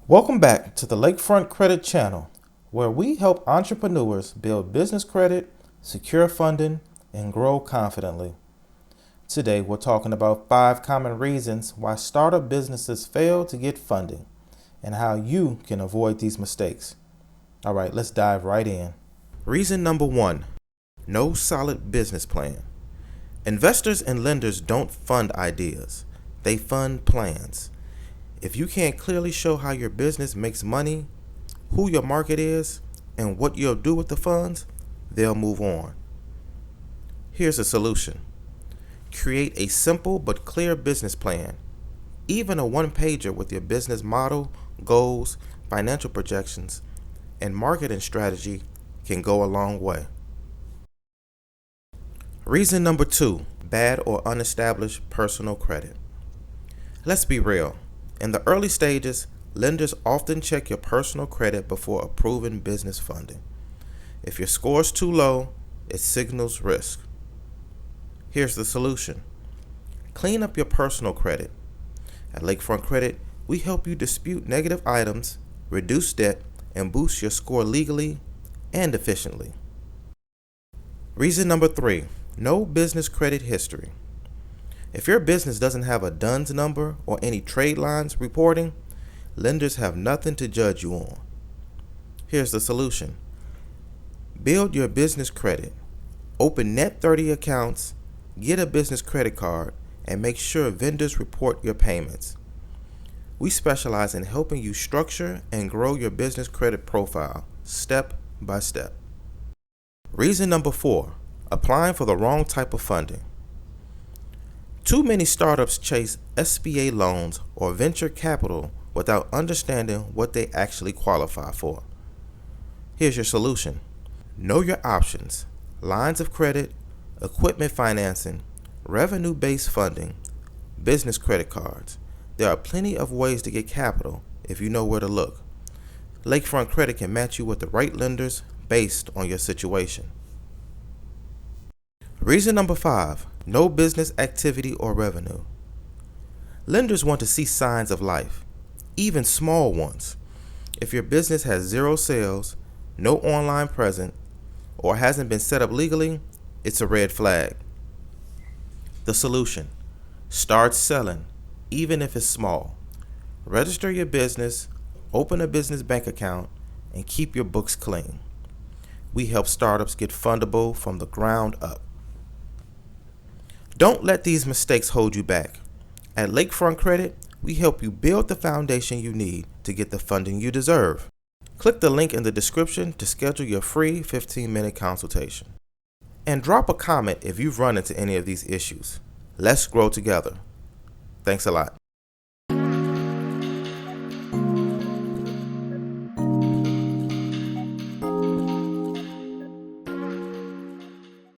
Welcome back to the Lakefront Credit channel, where we help entrepreneurs build business credit, secure funding, and grow confidently. Today, we're talking about 5 common reasons why startup businesses fail to get funding and how you can avoid these mistakes. All right, let's dive right in. Reason number 1, no solid business plan. Investors and lenders don't fund ideas, they fund plans. If you can't clearly show how your business makes money, who your market is, and what you'll do with the funds, they'll move on. Here's a solution. Create a simple but clear business plan. Even a one-pager with your business model, goals, financial projections, and marketing strategy can go a long way. Reason number 2, bad or unestablished personal credit. Let's be real. In the early stages, lenders often check your personal credit before approving business funding. If your score is too low, it signals risk. Here's the solution. Clean up your personal credit. At Lakefront Credit, we help you dispute negative items, reduce debt, and boost your score legally and efficiently. Reason number 3, no business credit history. If your business doesn't have a DUNS number or any trade lines reporting, lenders have nothing to judge you on. Here's the solution. Build your business credit. Open net 30 accounts, get a business credit card, and make sure vendors report your payments. We specialize in helping you structure and grow your business credit profile step by step. Reason number 4, applying for the wrong type of funding. Too many startups chase SBA loans or venture capital without understanding what they actually qualify for. Here's your solution. Know your options: lines of credit, equipment financing, revenue-based funding, business credit cards. There are plenty of ways to get capital if you know where to look. Lakefront Credit can match you with the right lenders based on your situation. Reason number 5, no business activity or revenue. Lenders want to see signs of life, even small ones. If your business has 0 sales, no online presence, or hasn't been set up legally, it's a red flag. The solution: start selling, even if it's small. Register your business, open a business bank account, and keep your books clean. We help startups get fundable from the ground up. Don't let these mistakes hold you back. At Lakefront Credit, we help you build the foundation you need to get the funding you deserve. Click the link in the description to schedule your free 15-minute consultation. And drop a comment if you've run into any of these issues. Let's grow together. Thanks a lot.